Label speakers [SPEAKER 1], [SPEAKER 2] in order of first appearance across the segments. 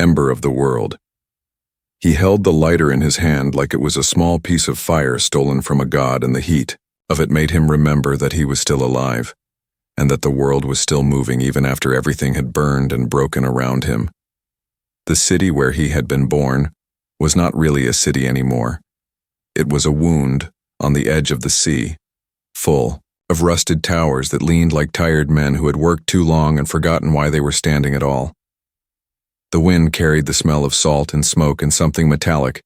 [SPEAKER 1] ember of the world. He held the lighter in his hand like it was a small piece of fire stolen from a god, and the heat of it made him remember that he was still alive, and that the world was still moving even after everything had burned and broken around him. The city where he had been born was not really a city anymore. It was a wound on the edge of the sea, full of rusted towers that leaned like tired men who had worked too long and forgotten why they were standing at all. The wind carried the smell of salt and smoke and something metallic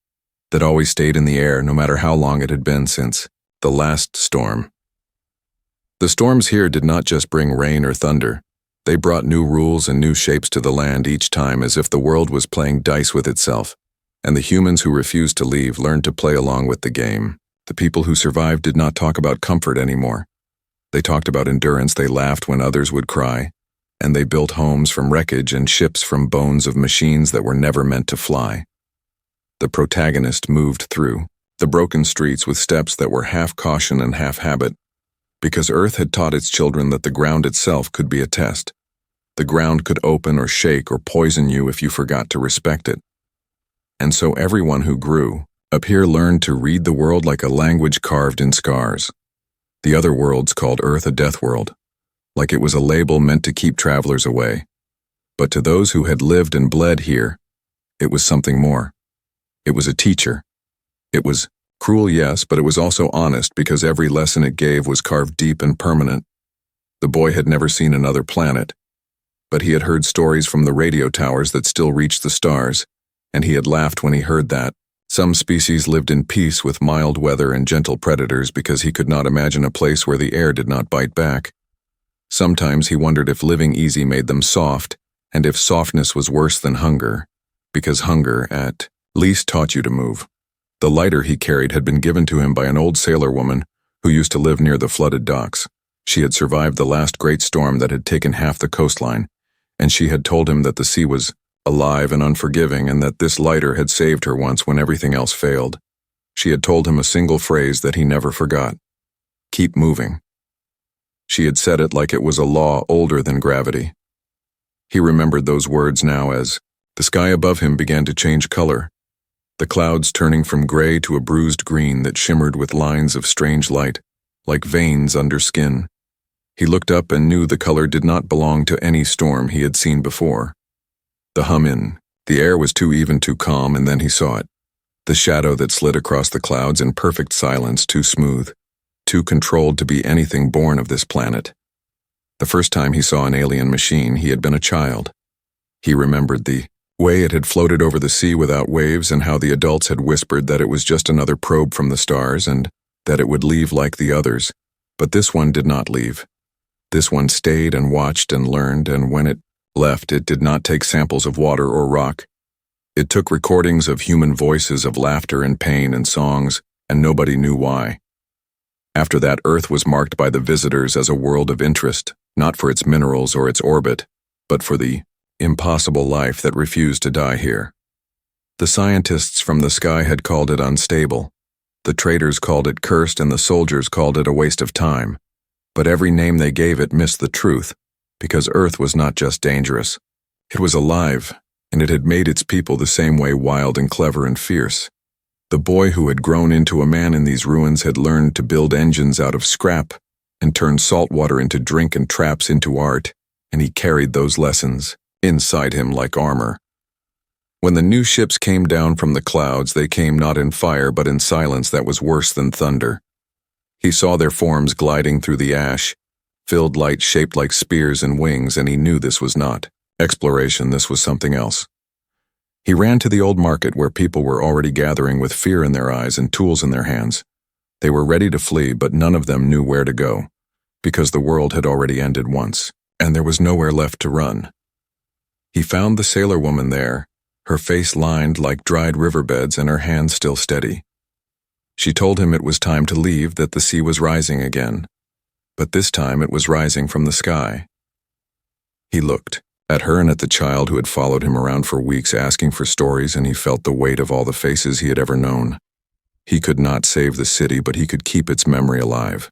[SPEAKER 1] that always stayed in the air no matter how long it had been since the last storm. The storms here did not just bring rain or thunder. They brought new rules and new shapes to the land each time, as if the world was playing dice with itself, and the humans who refused to leave learned to play along with the game. The people who survived did not talk about comfort anymore. They talked about endurance. They laughed when others would cry, and they built homes from wreckage and ships from bones of machines that were never meant to fly. The protagonist moved through the broken streets with steps that were half caution and half habit, because Earth had taught its children that the ground itself could be a test. The ground could open or shake or poison you if you forgot to respect it. And so everyone who grew up here learned to read the world like a language carved in scars. The other worlds called Earth a Deathworld, like it was a label meant to keep travelers away. But to those who had lived and bled here, it was something more. It was a teacher. It was cruel, yes, but it was also honest, because every lesson it gave was carved deep and permanent. The boy had never seen another planet, but he had heard stories from the radio towers that still reached the stars, and he had laughed when he heard that. Some species lived in peace with mild weather and gentle predators because he could not imagine a place where the air did not bite back. Sometimes he wondered if living easy made them soft, and if softness was worse than hunger, because hunger, at least, taught you to move. The lighter he carried had been given to him by an old sailor woman who used to live near the flooded docks. She had survived the last great storm that had taken half the coastline, and she had told him that the sea was alive and unforgiving, and that this lighter had saved her once when everything else failed. She had told him a single phrase that he never forgot: keep moving. She had said it like it was a law older than gravity. He remembered those words now as the sky above him began to change color, the clouds turning from gray to a bruised green that shimmered with lines of strange light, like veins under skin. He looked up and knew the color did not belong to any storm he had seen before. The hum in the air was too even, too calm, and then he saw it. The shadow that slid across the clouds in perfect silence, too smooth, too controlled to be anything born of this planet. The first time he saw an alien machine, he had been a child. He remembered the way it had floated over the sea without waves, and how the adults had whispered that it was just another probe from the stars and that it would leave like the others. But this one did not leave. This one stayed and watched and learned, and when it left, it did not take samples of water or rock. It took recordings of human voices, of laughter and pain and songs, and nobody knew why. After that, Earth was marked by the visitors as a world of interest, not for its minerals or its orbit, but for the impossible life that refused to die here. The scientists from the sky had called it unstable. The traders called it cursed, and the soldiers called it a waste of time. But every name they gave it missed the truth, because Earth was not just dangerous. It was alive, and it had made its people the same way, wild and clever and fierce. The boy who had grown into a man in these ruins had learned to build engines out of scrap and turn salt water into drink and traps into art, and he carried those lessons inside him like armor. When the new ships came down from the clouds, they came not in fire but in silence that was worse than thunder. He saw their forms gliding through the ash, filled light shaped like spears and wings, and he knew this was not exploration, this was something else. He ran to the old market where people were already gathering with fear in their eyes and tools in their hands. They were ready to flee, but none of them knew where to go, because the world had already ended once, and there was nowhere left to run. He found the sailor woman there, her face lined like dried riverbeds and her hands still steady. She told him it was time to leave, that the sea was rising again, but this time it was rising from the sky. He looked at her and at the child who had followed him around for weeks asking for stories, and he felt the weight of all the faces he had ever known. He could not save the city, but he could keep its memory alive.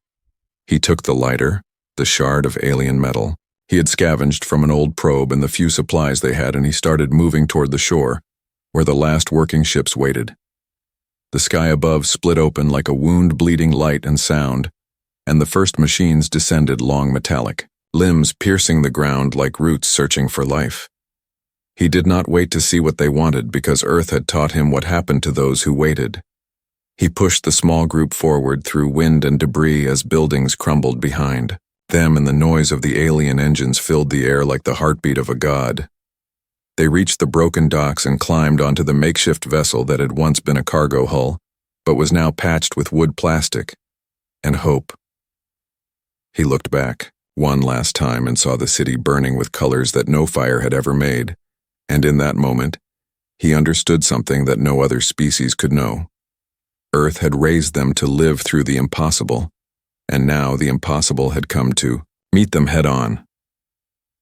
[SPEAKER 1] He took the lighter, the shard of alien metal, He had scavenged from an old probe and the few supplies they had, and he started moving toward the shore, where the last working ships waited. The sky above split open like a wound bleeding light and sound, and the first machines descended long metallic, limbs piercing the ground like roots searching for life. He did not wait to see what they wanted because Earth had taught him what happened to those who waited. He pushed the small group forward through wind and debris as buildings crumbled behind them, and the noise of the alien engines filled the air like the heartbeat of a god. They reached the broken docks and climbed onto the makeshift vessel that had once been a cargo hull, but was now patched with wood plastic and hope. He looked back one last time and saw the city burning with colors that no fire had ever made, and in that moment, he understood something that no other species could know. Earth had raised them to live through the impossible, and now the impossible had come to meet them head-on.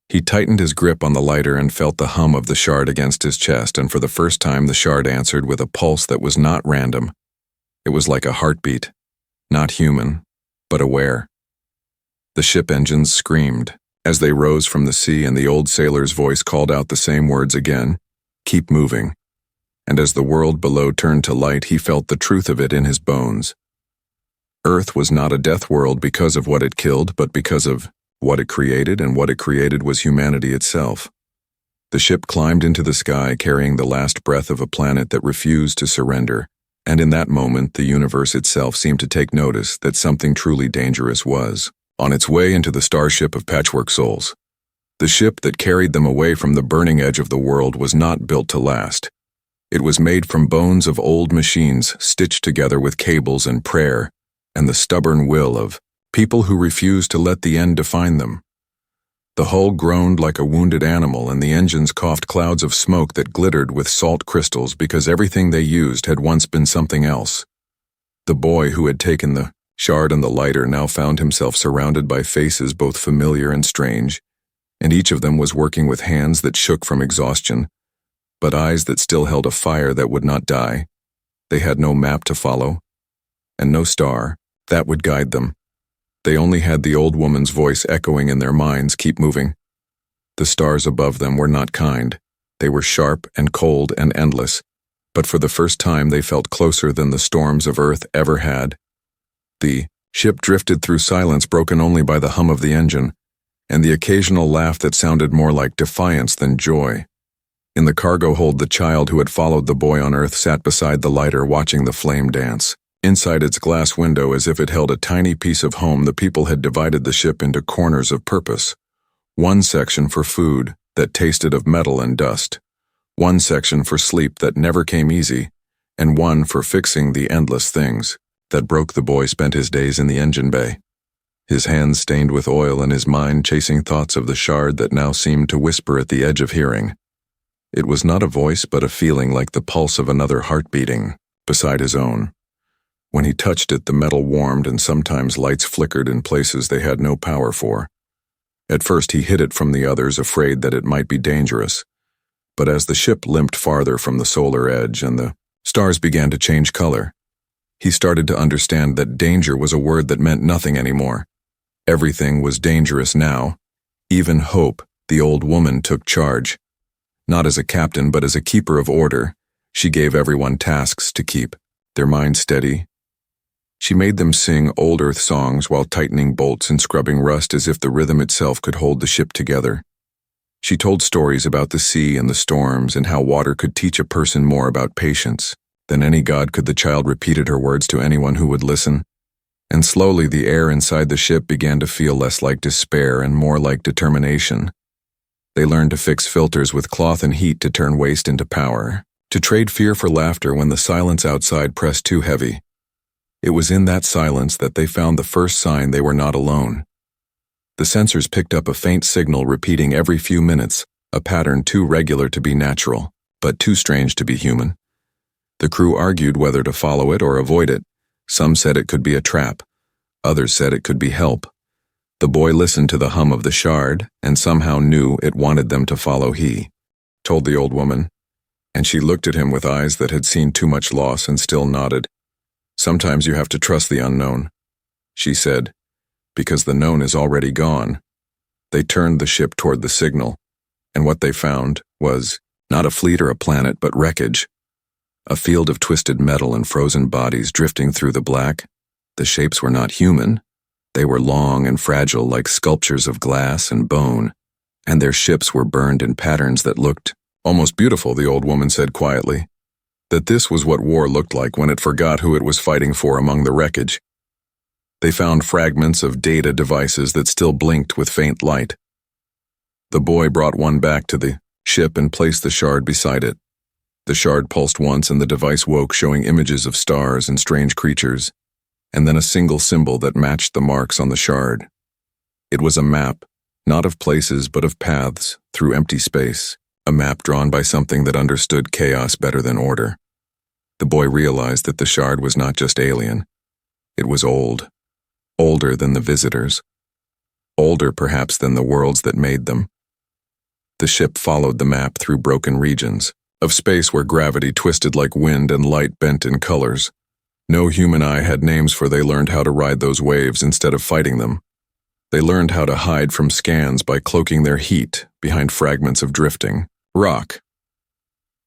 [SPEAKER 1] He tightened his grip on the lighter and felt the hum of the shard against his chest, and for the first time the shard answered with a pulse that was not random. It was like a heartbeat, not human, but aware. The ship engines screamed as they rose from the sea, and the old sailor's voice called out the same words again, "Keep moving." And as the world below turned to light, he felt the truth of it in his bones. Earth was not a death world because of what it killed, but because of what it created, and what it created was humanity itself. The ship climbed into the sky carrying the last breath of a planet that refused to surrender, and in that moment the universe itself seemed to take notice that something truly dangerous was on its way into the starship of Patchwork Souls. The ship that carried them away from the burning edge of the world was not built to last. It was made from bones of old machines stitched together with cables and prayer and the stubborn will of people who refused to let the end define them. The hull groaned like a wounded animal, and the engines coughed clouds of smoke that glittered with salt crystals because everything they used had once been something else. The boy who had taken the shard and the lighter now found himself surrounded by faces both familiar and strange, and each of them was working with hands that shook from exhaustion, but eyes that still held a fire that would not die. They had no map to follow, and no star that would guide them. They only had the old woman's voice echoing in their minds, "Keep moving." The stars above them were not kind. They were sharp and cold and endless, but for the first time they felt closer than the storms of Earth ever had. The ship drifted through silence broken only by the hum of the engine, and the occasional laugh that sounded more like defiance than joy. In the cargo hold, the child who had followed the boy on Earth sat beside the lighter watching the flame dance. Inside its glass window, as if it held a tiny piece of home, the people had divided the ship into corners of purpose. One section for food that tasted of metal and dust, one section for sleep that never came easy, and one for fixing the endless things that broke. The boy spent his days in the engine bay, his hands stained with oil and his mind chasing thoughts of the shard that now seemed to whisper at the edge of hearing. It was not a voice but a feeling, like the pulse of another heart beating beside his own. When he touched it, the metal warmed and sometimes lights flickered in places they had no power for. At first he hid it from the others, afraid that it might be dangerous. But as the ship limped farther from the solar edge and the stars began to change color, he started to understand that danger was a word that meant nothing anymore. Everything was dangerous now. Even hope, the old woman, took charge. Not as a captain, but as a keeper of order. She gave everyone tasks to keep their minds steady. She made them sing old Earth songs while tightening bolts and scrubbing rust, as if the rhythm itself could hold the ship together. She told stories about the sea and the storms and how water could teach a person more about patience than any god could. The child repeated her words to anyone who would listen, and slowly the air inside the ship began to feel less like despair and more like determination. They learned to fix filters with cloth and heat to turn waste into power, to trade fear for laughter when the silence outside pressed too heavy. It was in that silence that they found the first sign they were not alone. The sensors picked up a faint signal repeating every few minutes, a pattern too regular to be natural, but too strange to be human. The crew argued whether to follow it or avoid it. Some said it could be a trap. Others said it could be help. The boy listened to the hum of the shard and somehow knew it wanted them to follow. He told the old woman, and she looked at him with eyes that had seen too much loss and still nodded. "Sometimes you have to trust the unknown," she said, "because the known is already gone." They turned the ship toward the signal, and what they found was not a fleet or a planet, but wreckage. A field of twisted metal and frozen bodies drifting through the black. The shapes were not human. They were long and fragile like sculptures of glass and bone, and their ships were burned in patterns that looked almost beautiful, the old woman said quietly. That this was what war looked like when it forgot who it was fighting for among the wreckage. They found fragments of data devices that still blinked with faint light. The boy brought one back to the ship and placed the shard beside it. The shard pulsed once and the device woke, showing images of stars and strange creatures, and then a single symbol that matched the marks on the shard. It was a map, not of places but of paths through empty space, a map drawn by something that understood chaos better than order. The boy realized that the shard was not just alien. It was old, older than the visitors, older perhaps than the worlds that made them. The ship followed the map through broken regions of space where gravity twisted like wind and light bent in colors. No human eye had names, for they learned how to ride those waves instead of fighting them. They learned how to hide from scans by cloaking their heat behind fragments of drifting rock.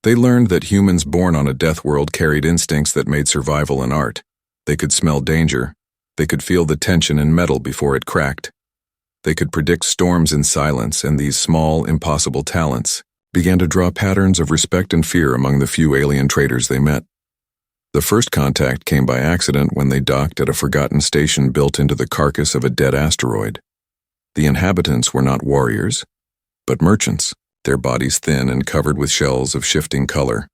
[SPEAKER 1] They learned that humans born on a death world carried instincts that made survival an art. They could smell danger. They could feel the tension in metal before it cracked. They could predict storms in silence, and these small, impossible talents began to draw patterns of respect and fear among the few alien traders they met. The first contact came by accident when they docked at a forgotten station built into the carcass of a dead asteroid. The inhabitants were not warriors, but merchants, their bodies thin and covered with shells of shifting color.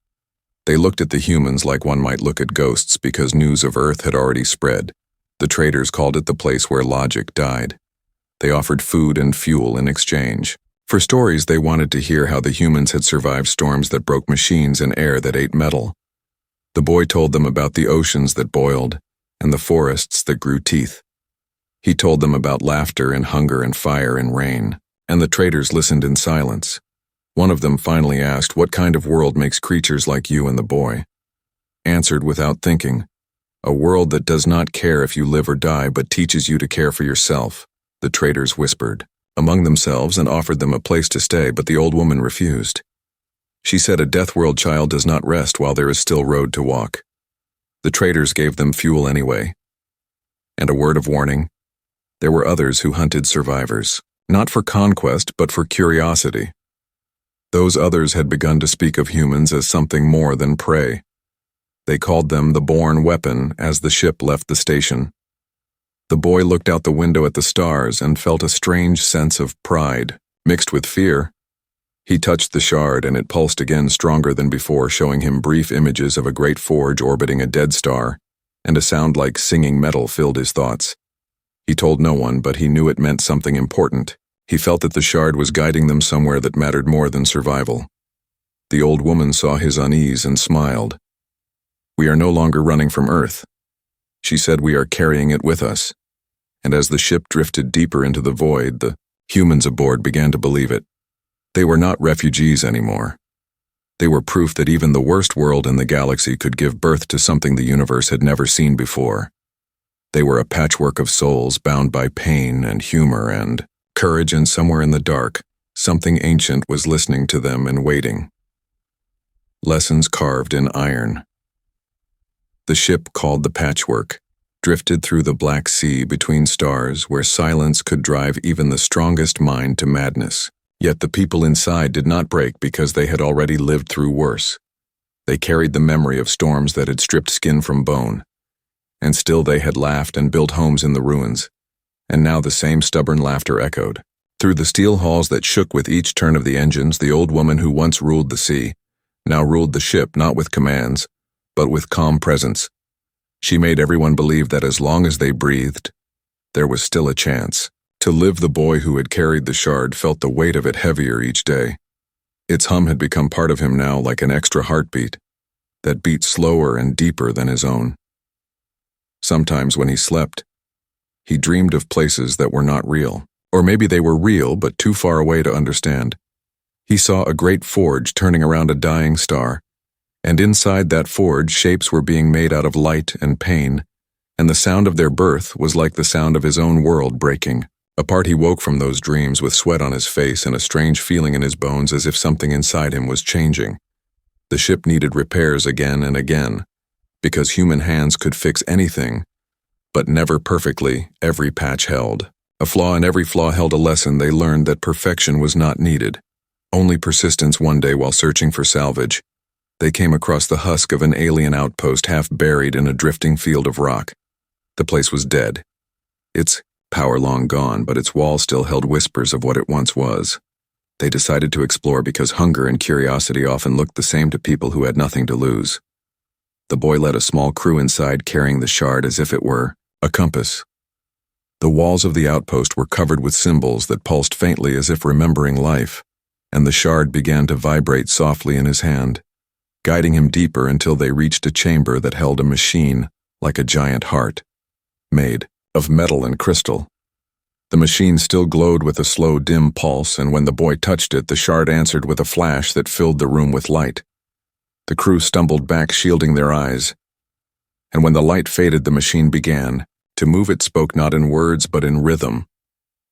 [SPEAKER 1] They looked at the humans like one might look at ghosts because news of Earth had already spread. The traders called it the place where logic died. They offered food and fuel in exchange. For stories, they wanted to hear how the humans had survived storms that broke machines and air that ate metal. The boy told them about the oceans that boiled and the forests that grew teeth. He told them about laughter and hunger and fire and rain, and the traders listened in silence. One of them finally asked, "What kind of world makes creatures like you?" And the boy answered without thinking, "A world that does not care if you live or die, but teaches you to care for yourself." The traders whispered among themselves and offered them a place to stay, but the old woman refused. She said a Deathworld child does not rest while there is still road to walk. The traders gave them fuel anyway. And a word of warning: there were others who hunted survivors, not for conquest but for curiosity. Those others had begun to speak of humans as something more than prey. They called them the born weapon as the ship left the station. The boy looked out the window at the stars and felt a strange sense of pride, mixed with fear. He touched the shard and it pulsed again, stronger than before, showing him brief images of a great forge orbiting a dead star, and a sound like singing metal filled his thoughts. He told no one, but he knew it meant something important. He felt that the shard was guiding them somewhere that mattered more than survival. The old woman saw his unease and smiled. "We are no longer running from Earth," she said. "We are carrying it with us." And as the ship drifted deeper into the void, the humans aboard began to believe it. They were not refugees anymore. They were proof that even the worst world in the galaxy could give birth to something the universe had never seen before. They were a patchwork of souls bound by pain and humor and courage, and somewhere in the dark, something ancient was listening to them and waiting. Lessons carved in iron. The ship, called the Patchwork, drifted through the Black Sea between stars where silence could drive even the strongest mind to madness. Yet the people inside did not break because they had already lived through worse. They carried the memory of storms that had stripped skin from bone. And still they had laughed and built homes in the ruins. And now the same stubborn laughter echoed through the steel halls that shook with each turn of the engines. The old woman who once ruled the sea now ruled the ship, not with commands, but with calm presence. She made everyone believe that as long as they breathed, there was still a chance to live. The boy who had carried the shard felt the weight of it heavier each day. Its hum had become part of him now, like an extra heartbeat that beat slower and deeper than his own. Sometimes when he slept, he dreamed of places that were not real, or maybe they were real but too far away to understand. He saw a great forge turning around a dying star, and inside that forge shapes were being made out of light and pain, and the sound of their birth was like the sound of his own world breaking. Apart, he woke from those dreams with sweat on his face and a strange feeling in his bones as if something inside him was changing. The ship needed repairs again and again, because human hands could fix anything, but never perfectly. Every patch held a flaw, and every flaw held a lesson. They learned that perfection was not needed, only persistence. One day, while searching for salvage, they came across the husk of an alien outpost half buried in a drifting field of rock. The place was dead, its power long gone, but its walls still held whispers of what it once was. They decided to explore because hunger and curiosity often looked the same to people who had nothing to lose. The boy led a small crew inside, carrying the shard as if it were a compass. The walls of the outpost were covered with symbols that pulsed faintly as if remembering life, and the shard began to vibrate softly in his hand, guiding him deeper until they reached a chamber that held a machine like a giant heart, made of metal and crystal. The machine still glowed with a slow, dim pulse, and when the boy touched it, the shard answered with a flash that filled the room with light. The crew stumbled back, shielding their eyes, and when the light faded, the machine began to move. It spoke not in words but in rhythm,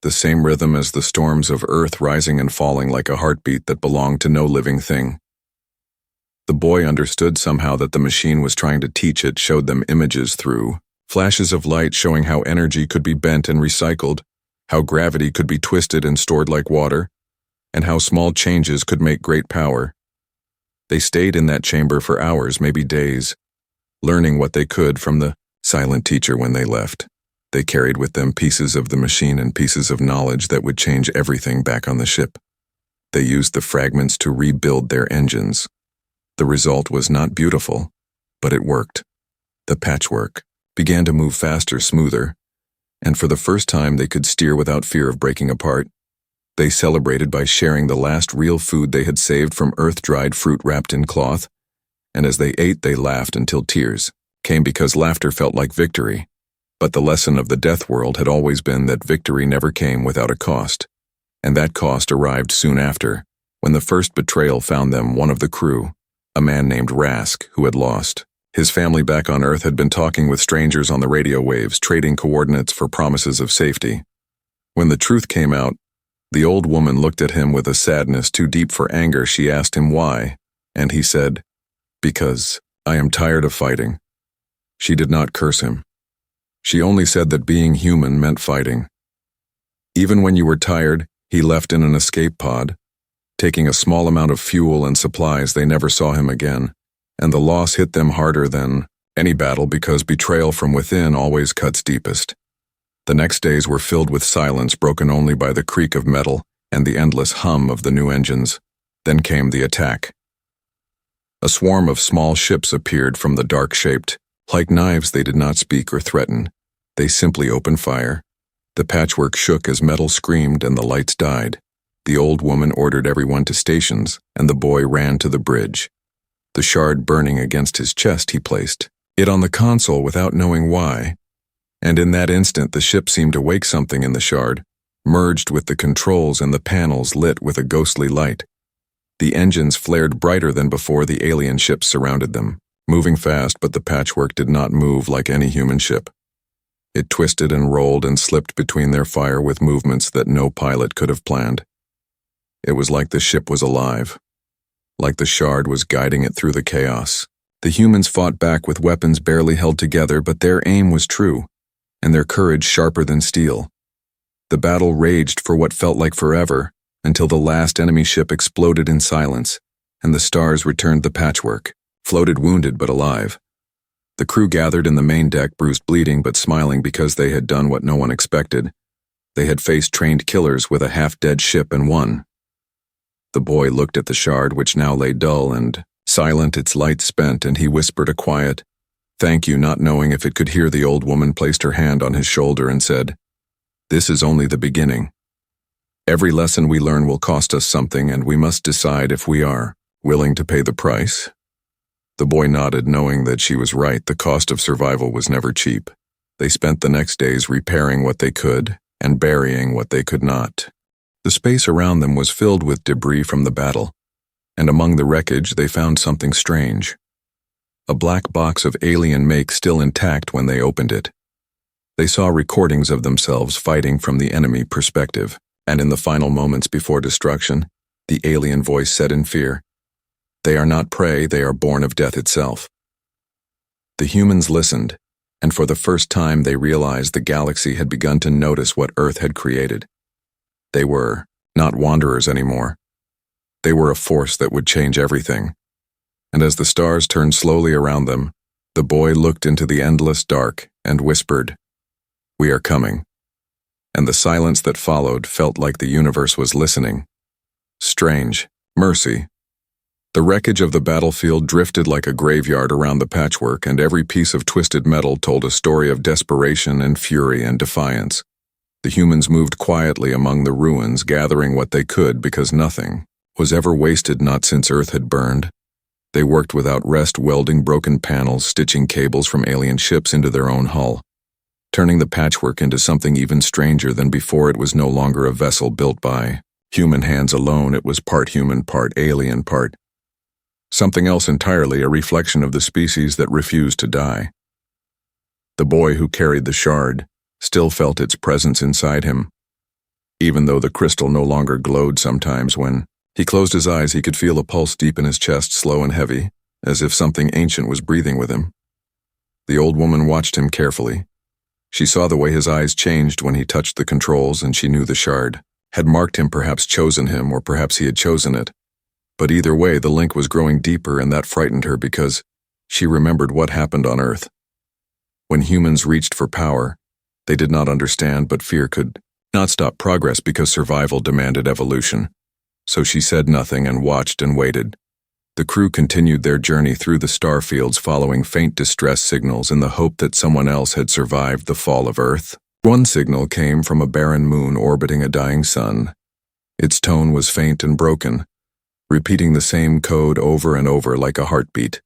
[SPEAKER 1] the same rhythm as the storms of earth, rising and falling like a heartbeat that belonged to no living thing. The boy understood somehow that the machine was trying to teach. It showed them images through flashes of light, showing how energy could be bent and recycled, how gravity could be twisted and stored like water, and how small changes could make great power. They stayed in that chamber for hours, maybe days, learning what they could from the silent teacher. When they left, they carried with them pieces of the machine and pieces of knowledge that would change everything back on the ship. They used the fragments to rebuild their engines. The result was not beautiful, but it worked. The patchwork began to move faster, smoother, and for the first time they could steer without fear of breaking apart. They celebrated by sharing the last real food they had saved from earth-dried fruit wrapped in cloth, and as they ate they laughed until tears came, because laughter felt like victory. But the lesson of the Deathworld had always been that victory never came without a cost, and that cost arrived soon after, when the first betrayal found them. One of the crew, a man named Rask, who had lost his family back on Earth, had been talking with strangers on the radio waves, trading coordinates for promises of safety. When the truth came out, the old woman looked at him with a sadness too deep for anger. She asked him why, and he said, "Because I am tired of fighting." She did not curse him. She only said that being human meant fighting. Even when you were tired, he left in an escape pod, taking a small amount of fuel and supplies. They never saw him again, and the loss hit them harder than any battle, because betrayal from within always cuts deepest. The next days were filled with silence, broken only by the creak of metal and the endless hum of the new engines. Then came the attack. A swarm of small ships appeared from the dark, shaped like knives. They did not speak or threaten. They simply opened fire. The patchwork shook as metal screamed and the lights died. The old woman ordered everyone to stations, and the boy ran to the bridge. The shard burning against his chest, he placed it on the console without knowing why. And in that instant the ship seemed to wake. Something in the shard merged with the controls, and the panels lit with a ghostly light. The engines flared brighter than before. The alien ships surrounded them, moving fast, but the patchwork did not move like any human ship. It twisted and rolled and slipped between their fire with movements that no pilot could have planned. It was like the ship was alive, like the shard was guiding it through the chaos. The humans fought back with weapons barely held together, but their aim was true, and their courage sharper than steel. The battle raged for what felt like forever, until the last enemy ship exploded in silence, and the stars returned. The patchwork floated wounded but alive. The crew gathered in the main deck, bruised, bleeding, but smiling, because they had done what no one expected. They had faced trained killers with a half-dead ship and won. The boy looked at the shard, which now lay dull and silent, its light spent, and he whispered a quiet "Thank you," not knowing if it could hear. The old woman placed her hand on his shoulder and said, "This is only the beginning. Every lesson we learn will cost us something, and we must decide if we are willing to pay the price." The boy nodded, knowing that she was right. The cost of survival was never cheap. They spent the next days repairing what they could and burying what they could not. The space around them was filled with debris from the battle, and among the wreckage they found something strange. A black box of alien make, still intact when they opened it. They saw recordings of themselves fighting from the enemy perspective, and in the final moments before destruction, the alien voice said in fear, "They are not prey, they are born of death itself." The humans listened, and for the first time they realized the galaxy had begun to notice what Earth had created. They were not wanderers anymore. They were a force that would change everything. And as the stars turned slowly around them, the boy looked into the endless dark and whispered, "We are coming." And the silence that followed felt like the universe was listening. Strange. Mercy. The wreckage of the battlefield drifted like a graveyard around the patchwork, and every piece of twisted metal told a story of desperation and fury and defiance. The humans moved quietly among the ruins, gathering what they could because nothing was ever wasted, not since Earth had burned. They worked without rest, welding broken panels, stitching cables from alien ships into their own hull. Turning the patchwork into something even stranger than before. It was no longer a vessel built by human hands alone. It was part human, part alien, part something else entirely, a reflection of the species that refused to die. The boy who carried the shard still felt its presence inside him. Even though the crystal no longer glowed, sometimes when he closed his eyes he could feel a pulse deep in his chest, slow and heavy, as if something ancient was breathing with him. The old woman watched him carefully. She saw the way his eyes changed when he touched the controls, and she knew the shard had marked him, perhaps chosen him, or perhaps he had chosen it. But either way, the link was growing deeper, and that frightened her because she remembered what happened on Earth. When humans reached for power, they did not understand, but fear could not stop progress because survival demanded evolution. So she said nothing and watched and waited. The crew continued their journey through the star fields, following faint distress signals in the hope that someone else had survived the fall of Earth. One signal came from a barren moon orbiting a dying sun. Its tone was faint and broken, repeating the same code over and over like a heartbeat.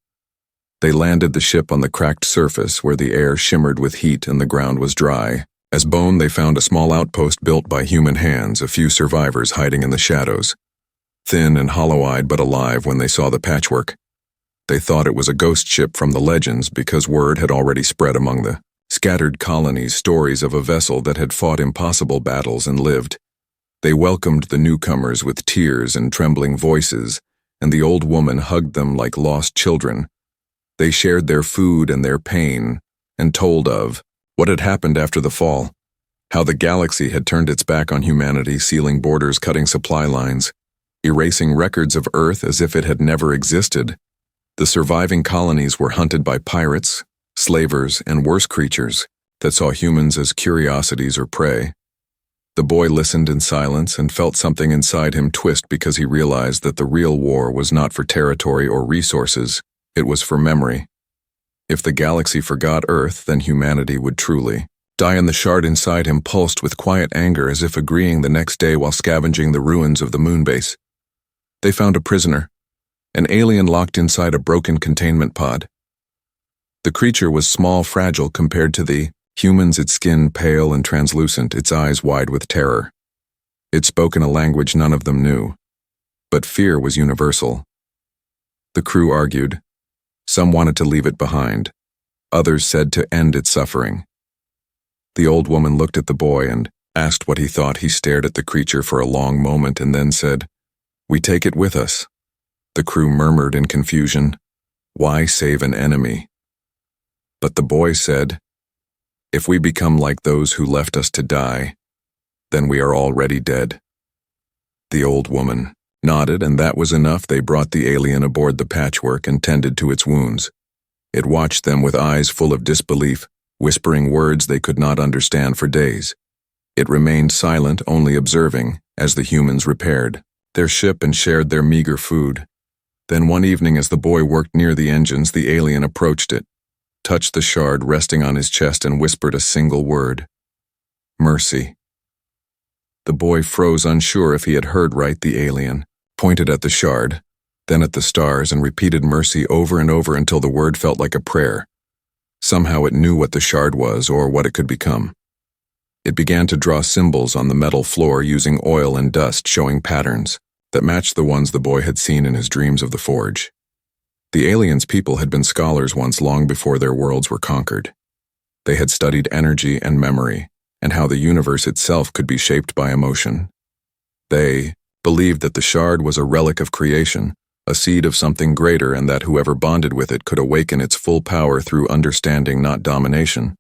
[SPEAKER 1] They landed the ship on the cracked surface where the air shimmered with heat and the ground was dry. As bone, they found a small outpost built by human hands, a few survivors hiding in the shadows. Thin and hollow-eyed but alive when they saw the patchwork. They thought it was a ghost ship from the legends because word had already spread among the scattered colonies, stories of a vessel that had fought impossible battles and lived. They welcomed the newcomers with tears and trembling voices, and the old woman hugged them like lost children. They shared their food and their pain, and told of what had happened after the fall, how the galaxy had turned its back on humanity, sealing borders, cutting supply lines, erasing records of Earth as if it had never existed. The surviving colonies were hunted by pirates, slavers, and worse creatures that saw humans as curiosities or prey. The boy listened in silence and felt something inside him twist because he realized that the real war was not for territory or resources, it was for memory. If the galaxy forgot Earth, then humanity would truly die, and the shard inside him pulsed with quiet anger, as if agreeing the next day while scavenging the ruins of the moonbase. They found a prisoner, an alien locked inside a broken containment pod. The creature was small, fragile compared to the humans, its skin pale and translucent, its eyes wide with terror. It spoke in a language none of them knew, but fear was universal. The crew argued. Some wanted to leave it behind. Others said to end its suffering. The old woman looked at the boy and asked what he thought. He stared at the creature for a long moment and then said, "We take it with us." The crew murmured in confusion, "Why save an enemy?" But the boy said, "If we become like those who left us to die, then we are already dead." The old woman nodded, and that was enough. They brought the alien aboard the patchwork and tended to its wounds. It watched them with eyes full of disbelief, whispering words they could not understand for days. It remained silent, only observing, as the humans repaired their ship and shared their meager food. Then one evening, as the boy worked near the engines, the alien approached it, touched the shard resting on his chest, and whispered a single word: "Mercy." The boy froze, unsure if he had heard right. The alien pointed at the shard, then at the stars, and repeated "mercy" over and over until the word felt like a prayer. Somehow it knew what the shard was, or what it could become. It began to draw symbols on the metal floor using oil and dust, showing patterns that matched the ones the boy had seen in his dreams of the forge. The aliens' people had been scholars once, long before their worlds were conquered. They had studied energy and memory, and how the universe itself could be shaped by emotion. They believed that the shard was a relic of creation, a seed of something greater, and that whoever bonded with it could awaken its full power through understanding, not domination.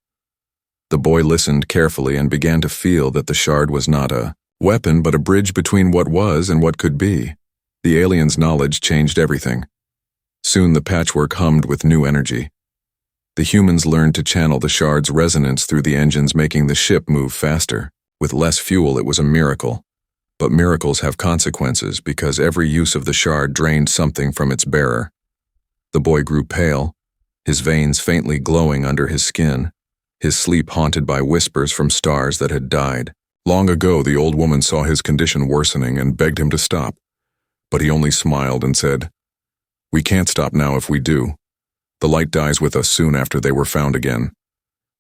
[SPEAKER 1] The boy listened carefully and began to feel that the shard was not a weapon but a bridge between what was and what could be. The alien's knowledge changed everything. Soon the patchwork hummed with new energy. The humans learned to channel the shard's resonance through the engines, making the ship move faster. With less fuel, it was a miracle. But miracles have consequences because every use of the shard drained something from its bearer. The boy grew pale, his veins faintly glowing under his skin, his sleep haunted by whispers from stars that had died. Long ago, the old woman saw his condition worsening and begged him to stop. But he only smiled and said, "We can't stop now if we do. The light dies with us soon after they were found again.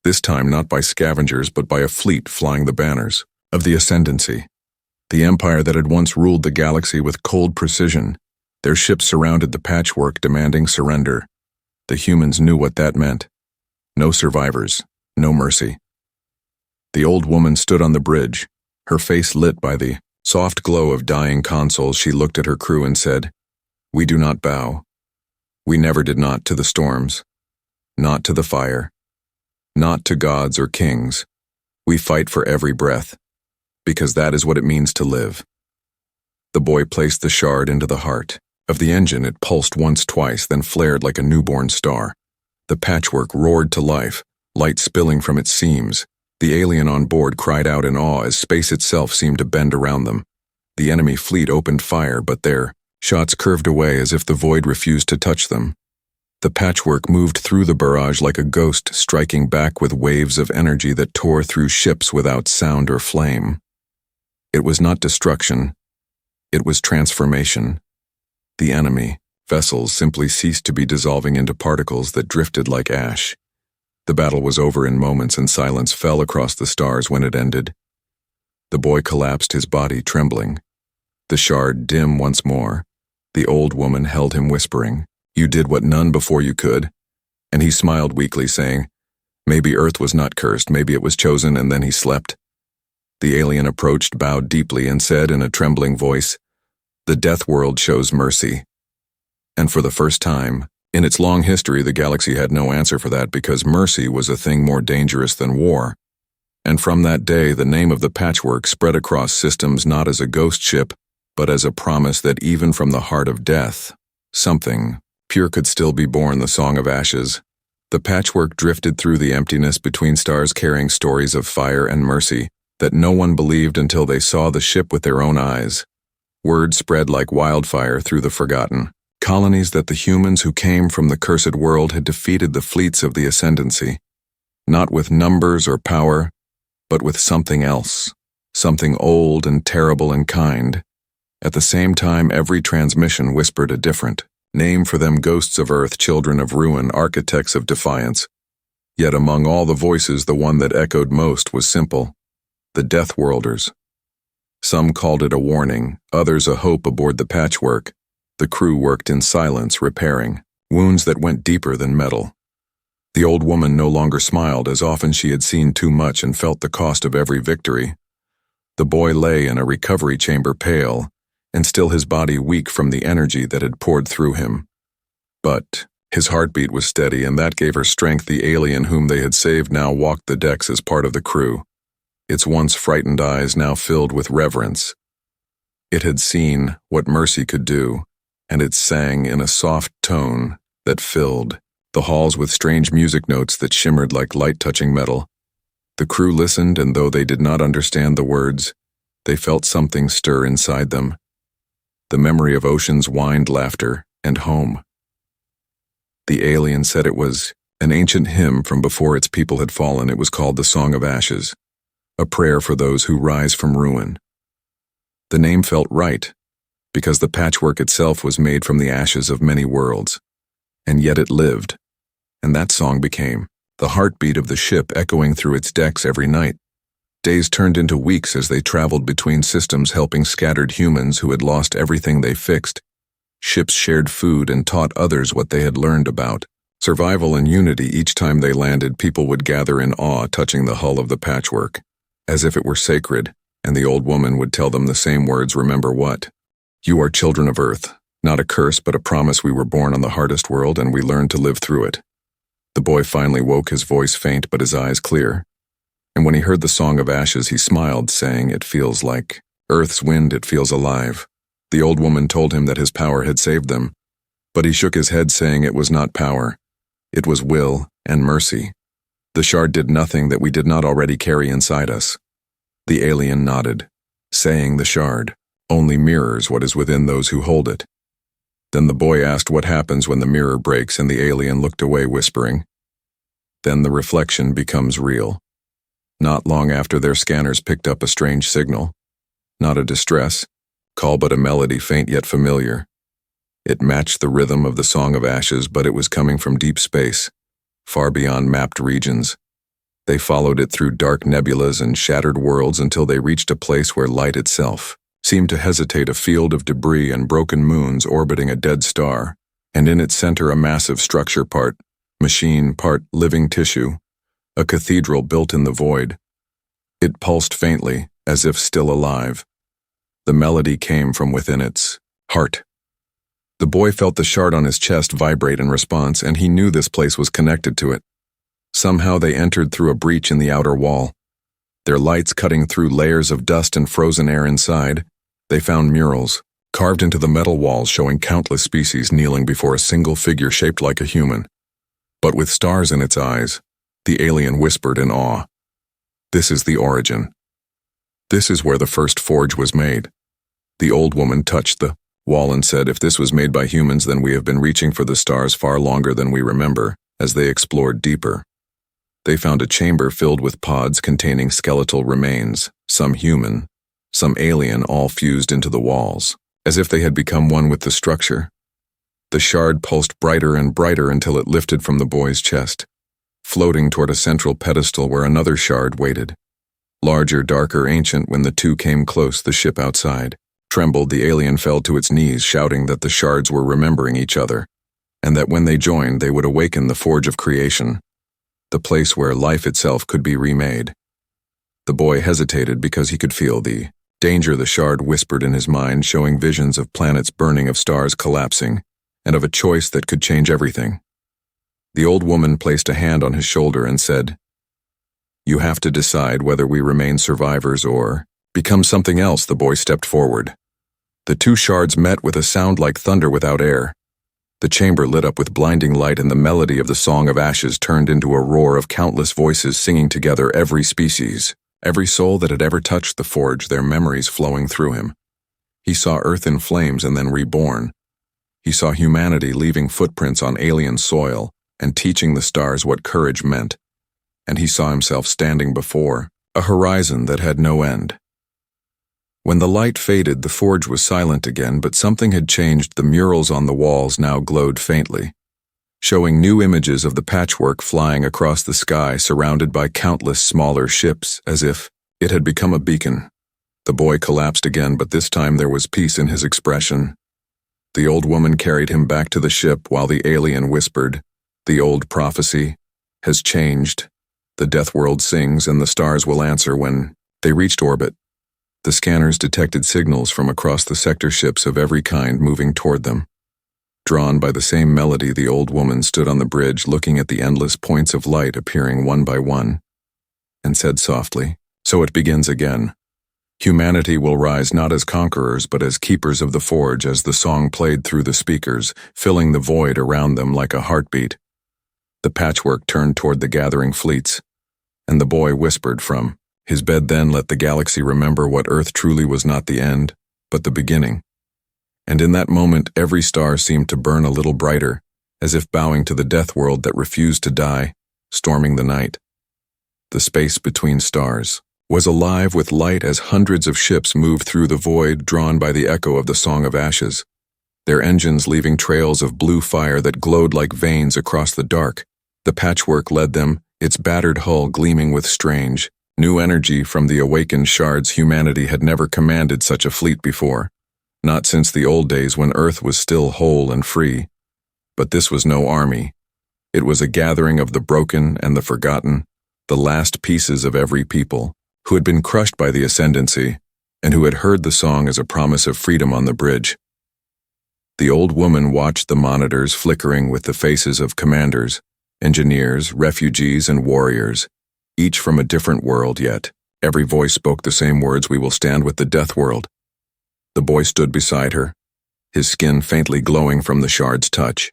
[SPEAKER 1] This time not by scavengers but by a fleet flying the banners of the Ascendancy, the empire that had once ruled the galaxy with cold precision. Their ships surrounded the patchwork, demanding surrender. The humans knew what that meant. No survivors, no mercy." The old woman stood on the bridge, her face lit by the soft glow of dying consoles. She looked at her crew and said, "We do not bow. We never did not to the storms, not to the fire, not to gods or kings. We fight for every breath, because that is what it means to live." The boy placed the shard into the heart of the engine. It pulsed once, twice, then flared like a newborn star. The patchwork roared to life, light spilling from its seams. The alien on board cried out in awe as space itself seemed to bend around them. The enemy fleet opened fire, but their shots curved away as if the void refused to touch them. The patchwork moved through the barrage like a ghost, striking back with waves of energy that tore through ships without sound or flame. It was not destruction. It was transformation. The enemy vessels simply ceased to be dissolving into particles that drifted like ash. The battle was over in moments, and silence fell across the stars when it ended. The boy collapsed, his body trembling. The shard dim once more. The old woman held him, whispering, "You did what none before you could." And he smiled weakly, saying, "Maybe Earth was not cursed, maybe it was chosen," and then he slept. The alien approached, bowed deeply, and said in a trembling voice, "The Deathworld shows mercy." And for the first time in its long history, the galaxy had no answer for that, because mercy was a thing more dangerous than war. And from that day, the name of the patchwork spread across systems, not as a ghost ship, but as a promise that even from the heart of death, something pure could still be born. The Song of Ashes. The patchwork drifted through the emptiness between stars, carrying stories of fire and mercy that no one believed until they saw the ship with their own eyes. Word spread like wildfire through the forgotten colonies that the humans who came from the cursed world had defeated the fleets of the Ascendancy, not with numbers or power, but with something else, something old and terrible and kind. At the same time, every transmission whispered a different name for them: ghosts of Earth, children of ruin, architects of defiance. Yet among all the voices, the one that echoed most was simple: the Deathworlders. Some called it a warning, others a hope aboard the patchwork. The crew worked in silence, repairing wounds that went deeper than metal. The old woman no longer smiled, as often she had seen too much and felt the cost of every victory. The boy lay in a recovery chamber, pale, and still, his body weak from the energy that had poured through him. But his heartbeat was steady, and that gave her strength. The alien whom they had saved now walked the decks as part of the crew, its once frightened eyes now filled with reverence. It had seen what mercy could do, and it sang in a soft tone that filled the halls with strange music notes that shimmered like light touching metal. The crew listened, and though they did not understand the words, they felt something stir inside them. The memory of oceans, whined laughter, and home. The alien said it was an ancient hymn from before its people had fallen. It was called the Song of Ashes, a prayer for those who rise from ruin. The name felt right, because the patchwork itself was made from the ashes of many worlds, and yet it lived, and that song became the heartbeat of the ship, echoing through its decks every night. Days turned into weeks as they traveled between systems, helping scattered humans who had lost everything they fixed. Ships shared food and taught others what they had learned about Survival and unity. Each time they landed, people would gather in awe, touching the hull of the patchwork, as if it were sacred, and the old woman would tell them the same words. Remember what? You are children of Earth, not a curse but a promise. We were born on the hardest world and we learned to live through it. The boy finally woke, his voice faint but his eyes clear. And when he heard the Song of Ashes, he smiled, saying, "It feels like Earth's wind, it feels alive." The old woman told him that his power had saved them, but he shook his head, saying it was not power. It was will and mercy. The shard did nothing that we did not already carry inside us. The alien nodded, saying the shard only mirrors what is within those who hold it. Then the boy asked what happens when the mirror breaks, and the alien looked away, whispering, "Then the reflection becomes real." Not long after, their scanners picked up a strange signal. Not a distress call, but a melody, faint yet familiar. It matched the rhythm of the Song of Ashes, but it was coming from deep space, far beyond mapped regions. They followed it through dark nebulas and shattered worlds until they reached a place where light itself seemed to hesitate, a field of debris and broken moons orbiting a dead star, and in its center a massive structure, part machine, part living tissue, a cathedral built in the void. It pulsed faintly, as if still alive. The melody came from within its heart. The boy felt the shard on his chest vibrate in response, and he knew this place was connected to it. Somehow they entered through a breach in the outer wall. Their lights cutting through layers of dust and frozen air inside, they found murals, carved into the metal walls, showing countless species kneeling before a single figure shaped like a human, but with stars in its eyes. The alien whispered in awe, "This is the origin. This is where the first forge was made." The old woman touched the wall and said, "If this was made by humans, then we have been reaching for the stars far longer than we remember." As they explored deeper, they found a chamber filled with pods containing skeletal remains, some human, some alien, all fused into the walls, as if they had become one with the structure. The shard pulsed brighter and brighter until it lifted from the boy's chest, floating toward a central pedestal where another shard waited. Larger, darker, ancient. When the two came close, the ship outside trembled. The alien fell to its knees, shouting that the shards were remembering each other, and that when they joined, they would awaken the forge of creation, the place where life itself could be remade. The boy hesitated because he could feel the danger the shard whispered in his mind, showing visions of planets burning, of stars collapsing, and of a choice that could change everything. The old woman placed a hand on his shoulder and said, "You have to decide whether we remain survivors or become something else." The boy stepped forward. The two shards met with a sound like thunder without air. The chamber lit up with blinding light, and the melody of the Song of Ashes turned into a roar of countless voices singing together, every species, every soul that had ever touched the forge, their memories flowing through him. He saw Earth in flames and then reborn. He saw humanity leaving footprints on alien soil and teaching the stars what courage meant. And he saw himself standing before a horizon that had no end. When the light faded, the forge was silent again, but something had changed. The murals on the walls now glowed faintly, showing new images of the patchwork flying across the sky, surrounded by countless smaller ships, as if it had become a beacon. The boy collapsed again, but this time there was peace in his expression. The old woman carried him back to the ship while the alien whispered, "The old prophecy has changed. The Deathworld sings, and the stars will answer." When they reached orbit, the scanners detected signals from across the sector, ships of every kind moving toward them. Drawn by the same melody, the old woman stood on the bridge, looking at the endless points of light appearing one by one, and said softly, "So it begins again. Humanity will rise not as conquerors but as keepers of the forge." As the song played through the speakers, filling the void around them like a heartbeat, the patchwork turned toward the gathering fleets, and the boy whispered from his bed, "Then let the galaxy remember what Earth truly was, not the end, but the beginning." And in that moment, every star seemed to burn a little brighter, as if bowing to the Deathworld that refused to die, storming the night. The space between stars was alive with light as hundreds of ships moved through the void, drawn by the echo of the Song of Ashes, their engines leaving trails of blue fire that glowed like veins across the dark. The patchwork led them, its battered hull gleaming with strange, new energy from the awakened shards. Humanity had never commanded such a fleet before, not since the old days when Earth was still whole and free. But this was no army. It was a gathering of the broken and the forgotten, the last pieces of every people, who had been crushed by the ascendancy, and who had heard the song as a promise of freedom on the bridge. The old woman watched the monitors flickering with the faces of commanders, engineers, refugees, and warriors, each from a different world, yet every voice spoke the same words: "We will stand with the Deathworld." The boy stood beside her, his skin faintly glowing from the shard's touch.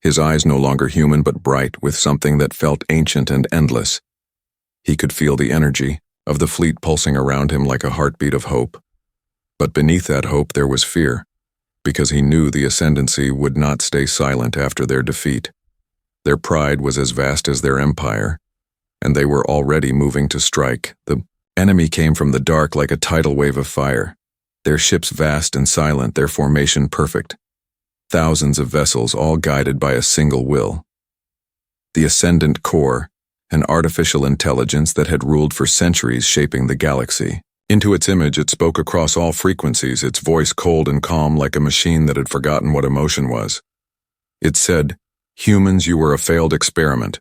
[SPEAKER 1] His eyes no longer human but bright with something that felt ancient and endless. He could feel the energy of the fleet pulsing around him like a heartbeat of hope. But beneath that hope there was fear, because he knew the ascendancy would not stay silent after their defeat. Their pride was as vast as their empire, and they were already moving to strike. The enemy came from the dark like a tidal wave of fire, their ships vast and silent, their formation perfect. Thousands of vessels, all guided by a single will. The Ascendant Core, an artificial intelligence that had ruled for centuries, shaping the galaxy. Into its image it spoke across all frequencies, its voice cold and calm like a machine that had forgotten what emotion was. It said, "Humans, you were a failed experiment,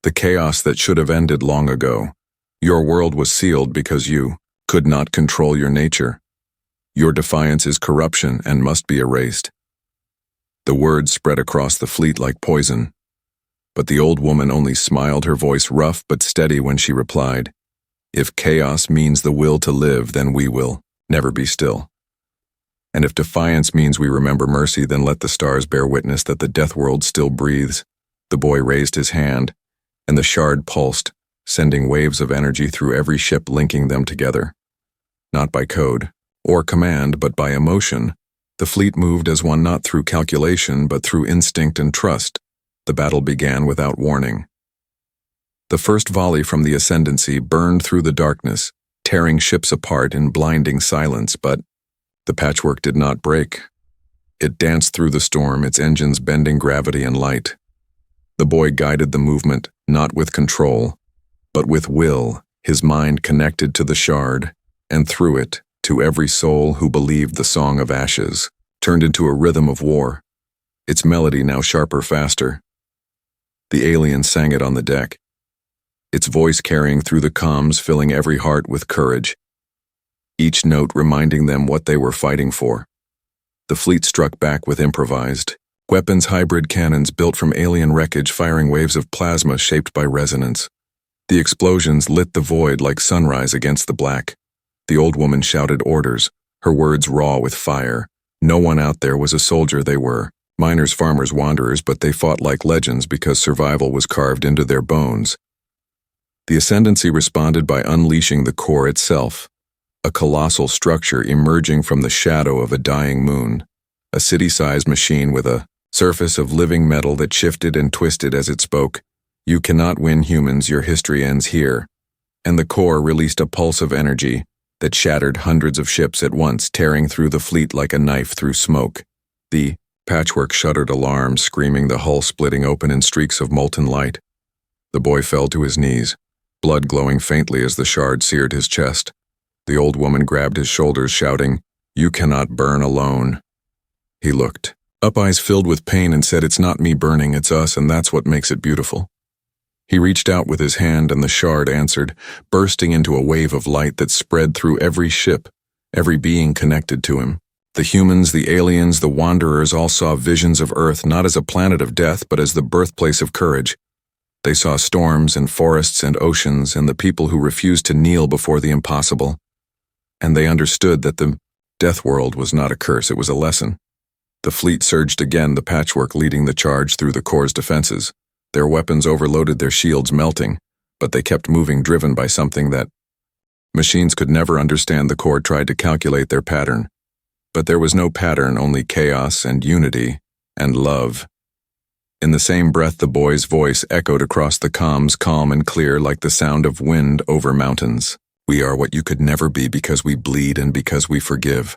[SPEAKER 1] the chaos that should have ended long ago. Your world was sealed because you could not control your nature. Your defiance is corruption and must be erased." The words spread across the fleet like poison, but the old woman only smiled, her voice rough but steady when she replied, "If chaos means the will to live, then we will never be still. And if defiance means we remember mercy, then let the stars bear witness that the Deathworld still breathes." The boy raised his hand, and the shard pulsed, sending waves of energy through every ship, linking them together. Not by code or command, but by emotion, the fleet moved as one, not through calculation, but through instinct and trust. The battle began without warning. The first volley from the ascendancy burned through the darkness, tearing ships apart in blinding silence, but the patchwork did not break. It danced through the storm, its engines bending gravity and light. The boy guided the movement, not with control, but with will, his mind connected to the shard, and through it, to every soul who believed the Song of Ashes, turned into a rhythm of war, its melody now sharper, faster. The alien sang it on the deck, its voice carrying through the comms, filling every heart with courage, each note reminding them what they were fighting for. The fleet struck back with improvised weapons, hybrid cannons built from alien wreckage, firing waves of plasma shaped by resonance. The explosions lit the void like sunrise against the black. The old woman shouted orders, her words raw with fire. No one out there was a soldier. They were miners, farmers, wanderers, but they fought like legends because survival was carved into their bones. The ascendancy responded by unleashing the core itself, a colossal structure emerging from the shadow of a dying moon, a city-sized machine with a surface of living metal that shifted and twisted as it spoke. "You cannot win, humans, your history ends here." And the core released a pulse of energy that shattered hundreds of ships at once, tearing through the fleet like a knife through smoke. The patchwork shuddered, alarm screaming, the hull splitting open in streaks of molten light. The boy fell to his knees, blood glowing faintly as the shard seared his chest. The old woman grabbed his shoulders, shouting, "You cannot burn alone." He looked up, eyes filled with pain, and said, "It's not me burning, it's us, and that's what makes it beautiful." He reached out with his hand, and the shard answered, bursting into a wave of light that spread through every ship, every being connected to him. The humans, the aliens, the wanderers all saw visions of Earth not as a planet of death, but as the birthplace of courage. They saw storms and forests and oceans and the people who refused to kneel before the impossible. And they understood that the Deathworld was not a curse, it was a lesson. The fleet surged again, the patchwork leading the charge through the core's defenses. Their weapons overloaded, their shields melting, but they kept moving, driven by something that machines could never understand. The core tried to calculate their pattern, but there was no pattern, only chaos and unity and love. In the same breath, the boy's voice echoed across the comms, calm and clear like the sound of wind over mountains. "We are what you could never be because we bleed and because we forgive."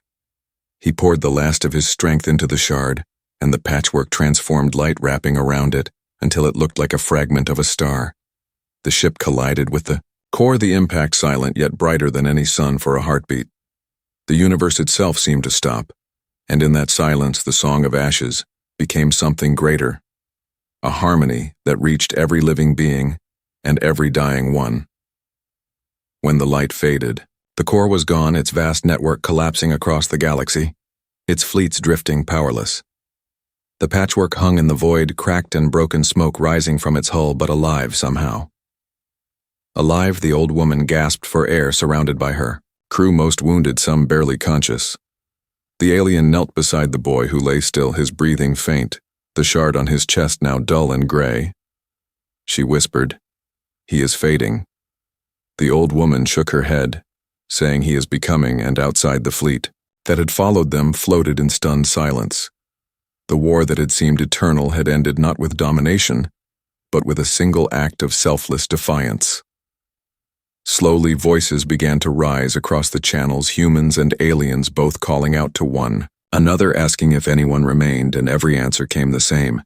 [SPEAKER 1] He poured the last of his strength into the shard, and the patchwork transformed, light wrapping around it, until it looked like a fragment of a star. The ship collided with the core, the impact silent yet brighter than any sun for a heartbeat. The universe itself seemed to stop, and in that silence the Song of Ashes became something greater. a harmony that reached every living being and every dying one. When the light faded, the core was gone, its vast network collapsing across the galaxy, its fleets drifting powerless. The patchwork hung in the void, cracked and broken smoke rising from its hull, but alive somehow. Alive, the old woman gasped for air, surrounded by her crew, most wounded, some barely conscious. The alien knelt beside the boy, who lay still, his breathing faint, the shard on his chest now dull and gray. She whispered, "He is fading." The old woman shook her head, saying, "He is becoming," and outside the fleet that had followed them floated in stunned silence. The war that had seemed eternal had ended not with domination, but with a single act of selfless defiance. Slowly, voices began to rise across the channels, humans and aliens both calling out to one another, asking if anyone remained, and every answer came the same: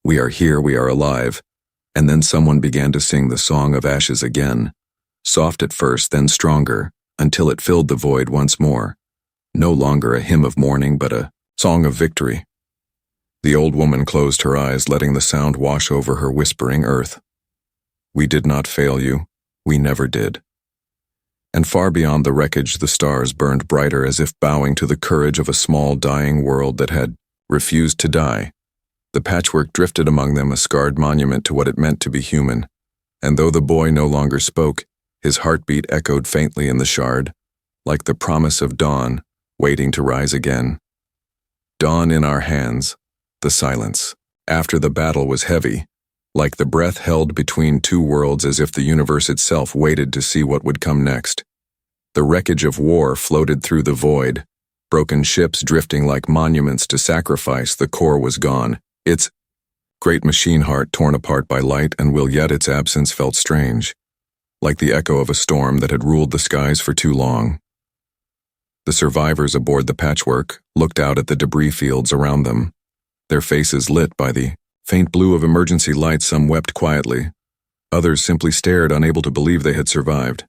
[SPEAKER 1] "We are here, we are alive." And then someone began to sing the Song of Ashes again, soft at first, then stronger, until it filled the void once more. No longer a hymn of mourning, but a song of victory. The old woman closed her eyes, letting the sound wash over her, whispering, "Earth, we did not fail you. We never did." And far beyond the wreckage, the stars burned brighter, as if bowing to the courage of a small, dying world that had refused to die. The patchwork drifted among them, a scarred monument to what it meant to be human. And though the boy no longer spoke, his heartbeat echoed faintly in the shard, like the promise of dawn, waiting to rise again. Dawn in our hands, the silence after the battle was heavy, like the breath held between two worlds, as if the universe itself waited to see what would come next. The wreckage of war floated through the void, broken ships drifting like monuments to sacrifice. The core was gone, its great machine heart torn apart by light and will, yet its absence felt strange, like the echo of a storm that had ruled the skies for too long. The survivors aboard the patchwork looked out at the debris fields around them, their faces lit by the faint blue of emergency lights. Some wept quietly. Others simply stared, unable to believe they had survived.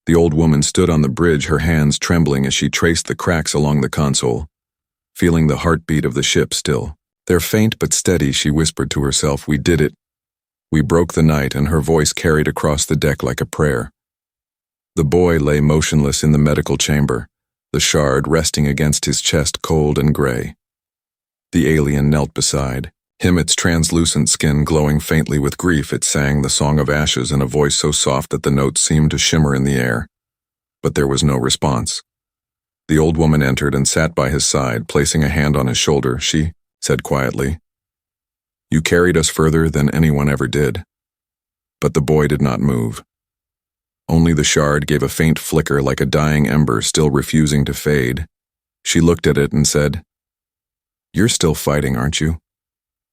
[SPEAKER 1] The old woman stood on the bridge, her hands trembling as she traced the cracks along the console, feeling the heartbeat of the ship still. "They're faint but steady," she whispered to herself. "We did it. We broke the night," and her voice carried across the deck like a prayer. The boy lay motionless in the medical chamber, the shard resting against his chest, cold and gray. The alien knelt beside him, its translucent skin glowing faintly with grief. It sang the Song of Ashes in a voice so soft that the notes seemed to shimmer in the air. But there was no response. The old woman entered and sat by his side, placing a hand on his shoulder. She said quietly, "You carried us further than anyone ever did." But the boy did not move. Only the shard gave a faint flicker, like a dying ember still refusing to fade. She looked at it and said, "You're still fighting, aren't you?"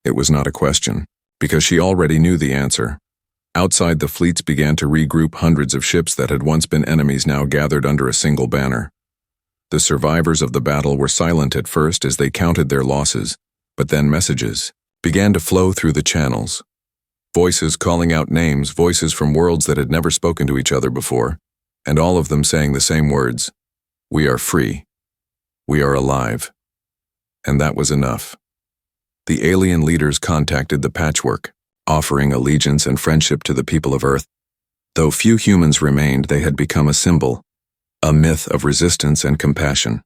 [SPEAKER 1] It was not a question, because she already knew the answer. Outside, the fleets began to regroup. Hundreds of ships that had once been enemies now gathered under a single banner. The survivors of the battle were silent at first as they counted their losses, but then messages began to flow through the channels. Voices calling out names, voices from worlds that had never spoken to each other before, and all of them saying the same words: "We are free. We are alive." And that was enough. The alien leaders contacted the patchwork, offering allegiance and friendship to the people of Earth. Though few humans remained, they had become a symbol, a myth of resistance and compassion.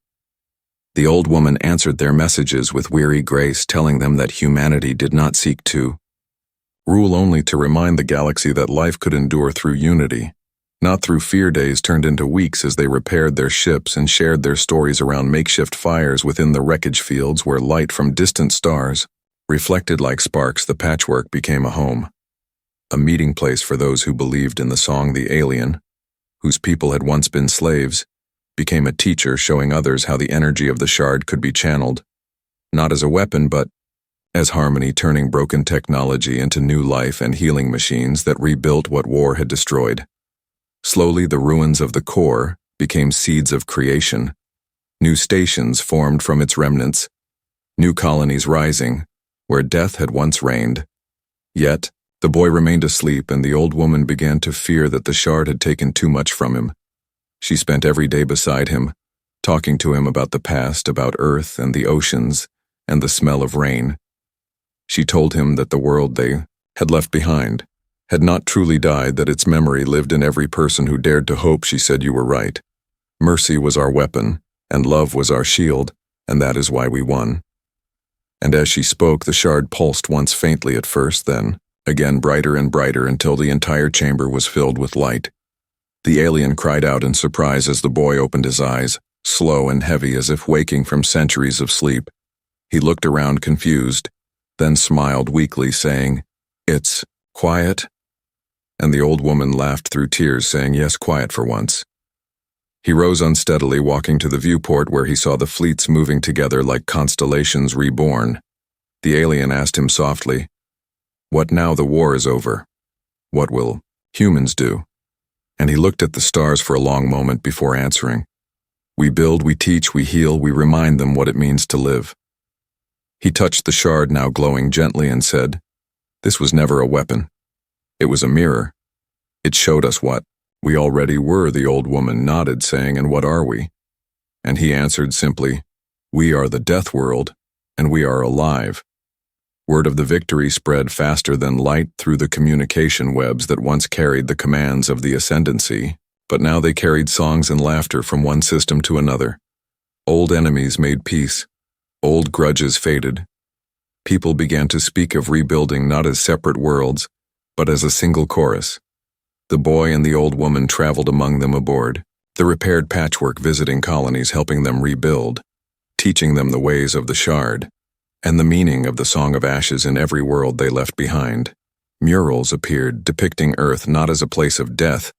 [SPEAKER 1] The old woman answered their messages with weary grace, telling them that humanity did not seek to rule, only to remind the galaxy that life could endure through unity, not through fear. Days turned into weeks as they repaired their ships and shared their stories around makeshift fires within the wreckage fields, where light from distant stars reflected like sparks. The patchwork became a home, a meeting place for those who believed in the song. The alien, whose people had once been slaves, became a teacher, showing others how the energy of the shard could be channeled, not as a weapon but as harmony, turning broken technology into new life and healing machines that rebuilt what war had destroyed. Slowly, the ruins of the core became seeds of creation. New stations formed from its remnants, new colonies rising where death had once reigned. Yet, the boy remained asleep, and the old woman began to fear that the shard had taken too much from him. She spent every day beside him, talking to him about the past, about Earth and the oceans and the smell of rain. She told him that the world they had left behind had not truly died, that its memory lived in every person who dared to hope. She said, "You were right. Mercy was our weapon, and love was our shield, and that is why we won." And as she spoke, the shard pulsed once faintly at first, then again brighter and brighter until the entire chamber was filled with light. The alien cried out in surprise as the boy opened his eyes, slow and heavy as if waking from centuries of sleep. He looked around confused, then smiled weakly, saying, "It's quiet?" And the old woman laughed through tears, saying, "Yes, quiet for once." He rose unsteadily, walking to the viewport where he saw the fleets moving together like constellations reborn. The alien asked him softly, "What now the war is over? What will humans do?" And he looked at the stars for a long moment before answering. "We build, we teach, we heal, we remind them what it means to live." He touched the shard, now glowing gently, and said, "This was never a weapon. It was a mirror. It showed us what we already were." The old woman nodded, saying, "And what are we?" And he answered simply, "We are the Deathworld, and we are alive." Word of the victory spread faster than light through the communication webs that once carried the commands of the Ascendancy, but now they carried songs and laughter from one system to another. Old enemies made peace. Old grudges faded. People began to speak of rebuilding not as separate worlds, but as a single chorus. The boy and the old woman traveled among them aboard, the repaired patchwork visiting colonies, helping them rebuild, teaching them the ways of the shard, and the meaning of the Song of Ashes in every world they left behind. Murals appeared depicting Earth not as a place of death,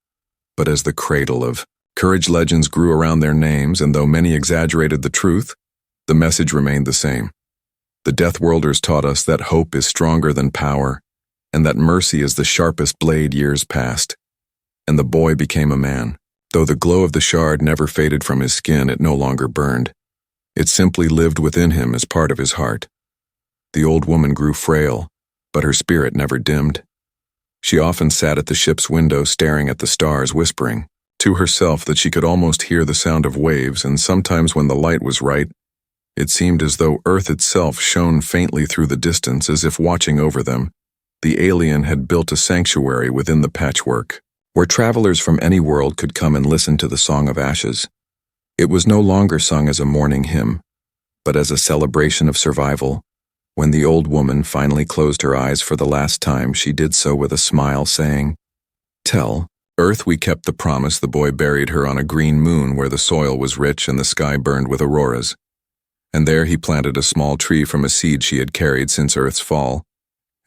[SPEAKER 1] but as the cradle of courage. Legends grew around their names, and though many exaggerated the truth, the message remained the same. The Deathworlders taught us that hope is stronger than power, and that mercy is the sharpest blade. Years passed, and the boy became a man. Though the glow of the shard never faded from his skin, it no longer burned. It simply lived within him as part of his heart. The old woman grew frail, but her spirit never dimmed. She often sat at the ship's window staring at the stars, whispering to herself that she could almost hear the sound of waves, and sometimes when the light was right, it seemed as though Earth itself shone faintly through the distance, as if watching over them. The alien had built a sanctuary within the patchwork, where travelers from any world could come and listen to the Song of Ashes. It was no longer sung as a mourning hymn, but as a celebration of survival. When the old woman finally closed her eyes for the last time, she did so with a smile, saying, "Tell Earth we kept the promise." The boy buried her on a green moon where the soil was rich and the sky burned with auroras. And there he planted a small tree from a seed she had carried since Earth's fall.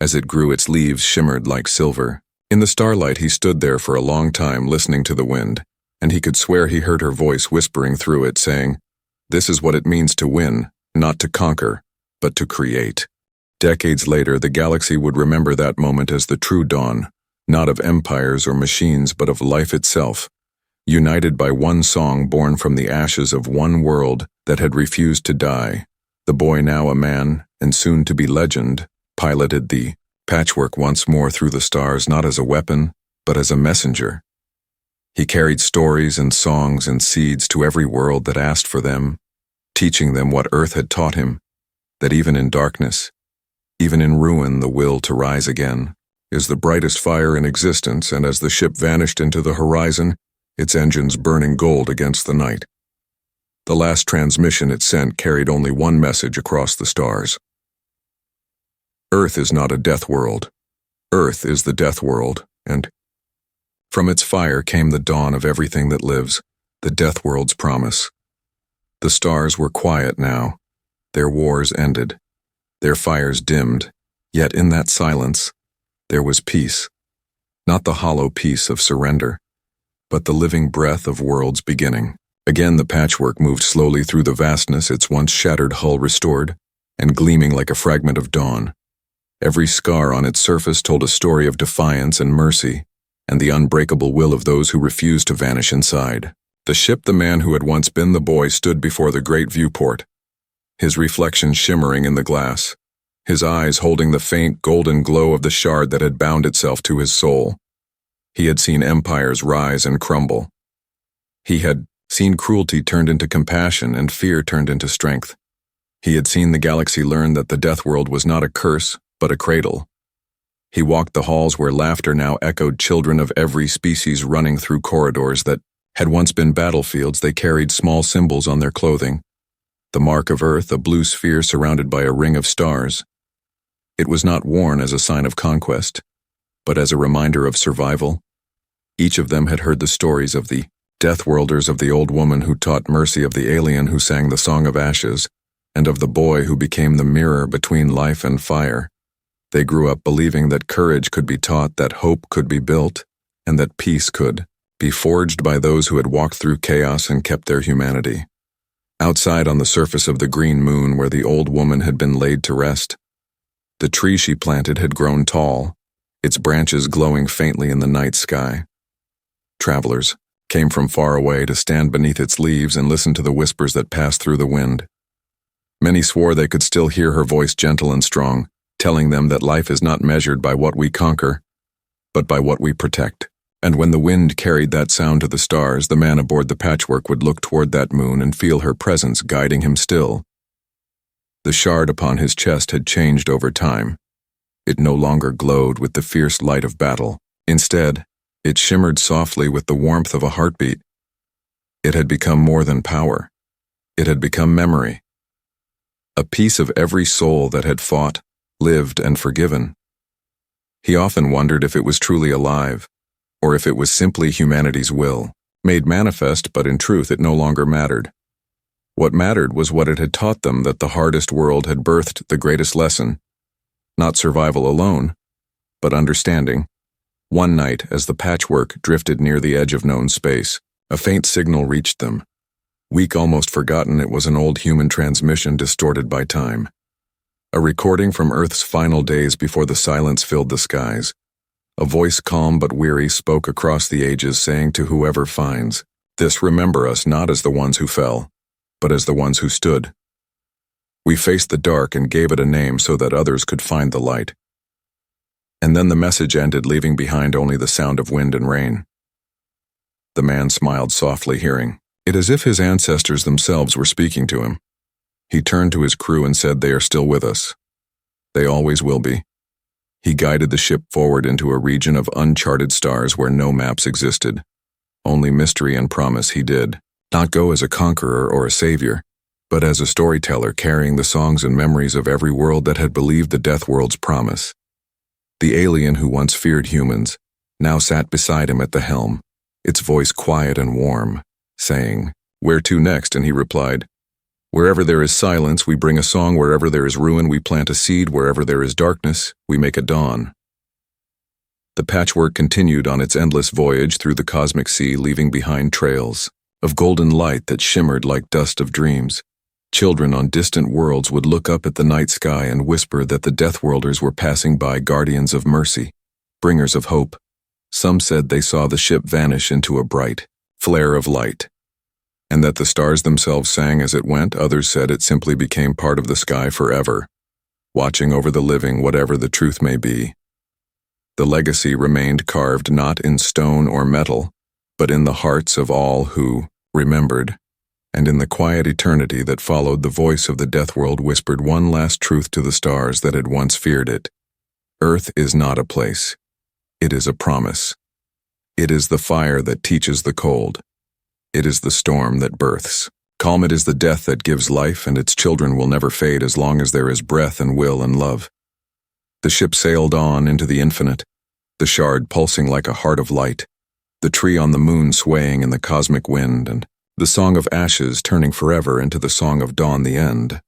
[SPEAKER 1] As it grew, its leaves shimmered like silver. In the starlight, he stood there for a long time, listening to the wind, and he could swear he heard her voice whispering through it, saying, "This is what it means to win, not to conquer, but to create." Decades later, the galaxy would remember that moment as the true dawn, not of empires or machines, but of life itself, united by one song born from the ashes of one world that had refused to die. The boy, now a man and soon to be legend, piloted the patchwork once more through the stars, not as a weapon, but as a messenger. He carried stories and songs and seeds to every world that asked for them, teaching them what Earth had taught him, that even in darkness, even in ruin, the will to rise again is the brightest fire in existence. And as the ship vanished into the horizon, its engines burning gold against the night, the last transmission it sent carried only one message across the stars. Earth is not a death world. Earth is the death world, and from its fire came the dawn of everything that lives, the death world's promise. The stars were quiet now. Their wars ended. Their fires dimmed. Yet in that silence, there was peace. Not the hollow peace of surrender, but the living breath of worlds beginning. Again the patchwork moved slowly through the vastness, its once shattered hull restored, and gleaming like a fragment of dawn. Every scar on its surface told a story of defiance and mercy, and the unbreakable will of those who refused to vanish inside. The ship, the man who had once been the boy, stood before the great viewport, his reflection shimmering in the glass, his eyes holding the faint golden glow of the shard that had bound itself to his soul. He had seen empires rise and crumble. He had seen cruelty turned into compassion and fear turned into strength. He had seen the galaxy learn that the death world was not a curse, but a cradle. He walked the halls where laughter now echoed, children of every species running through corridors that had once been battlefields. They carried small symbols on their clothing. The mark of Earth, a blue sphere surrounded by a ring of stars. It was not worn as a sign of conquest, but as a reminder of survival. Each of them had heard the stories of the Deathworlders, of the old woman who taught mercy, of the alien who sang the Song of Ashes, and of the boy who became the mirror between life and fire. They grew up believing that courage could be taught, that hope could be built, and that peace could be forged by those who had walked through chaos and kept their humanity. Outside on the surface of the green moon where the old woman had been laid to rest, the tree she planted had grown tall, its branches glowing faintly in the night sky. Travelers came from far away to stand beneath its leaves and listen to the whispers that passed through the wind. Many swore they could still hear her voice, gentle and strong, telling them that life is not measured by what we conquer, but by what we protect. And when the wind carried that sound to the stars, the man aboard the Patchwork would look toward that moon and feel her presence guiding him still. The shard upon his chest had changed over time. It no longer glowed with the fierce light of battle. Instead, it shimmered softly with the warmth of a heartbeat. It had become more than power. It had become memory. A piece of every soul that had fought, lived, and forgiven. He often wondered if it was truly alive, or if it was simply humanity's will, made manifest, but in truth it no longer mattered. What mattered was what it had taught them, that the hardest world had birthed the greatest lesson. Not survival alone, but understanding. One night, as the Patchwork drifted near the edge of known space, a faint signal reached them. Weak, almost forgotten, it was an old human transmission distorted by time. A recording from Earth's final days before the silence filled the skies. A voice, calm but weary, spoke across the ages, saying to whoever finds this, remember us not as the ones who fell, but as the ones who stood. We faced the dark and gave it a name so that others could find the light. And then the message ended, leaving behind only the sound of wind and rain. The man smiled softly, hearing it as if his ancestors themselves were speaking to him. He turned to his crew and said, "They are still with us. They always will be." He guided the ship forward into a region of uncharted stars where no maps existed. Only mystery and promise. He did not go as a conqueror or a savior, but as a storyteller carrying the songs and memories of every world that had believed the Deathworld's promise. The alien who once feared humans now sat beside him at the helm, its voice quiet and warm, saying, "Where to next?" And he replied, "Wherever there is silence, we bring a song. Wherever there is ruin, we plant a seed. Wherever there is darkness, we make a dawn." The Patchwork continued on its endless voyage through the cosmic sea, leaving behind trails of golden light that shimmered like dust of dreams. Children on distant worlds would look up at the night sky and whisper that the Deathworlders were passing by, guardians of mercy, bringers of hope. Some said they saw the ship vanish into a bright flare of light, and that the stars themselves sang as it went. Others said it simply became part of the sky forever, watching over the living, whatever the truth may be. The legacy remained carved not in stone or metal, but in the hearts of all who remembered. And in the quiet eternity that followed, the voice of the Deathworld whispered one last truth to the stars that had once feared it. Earth is not a place. It is a promise. It is the fire that teaches the cold. It is the storm that births. Calm, it is the death that gives life, and its children will never fade as long as there is breath and will and love. The ship sailed on into the infinite, the shard pulsing like a heart of light, the tree on the moon swaying in the cosmic wind, and the Song of Ashes turning forever into the Song of Dawn, the end.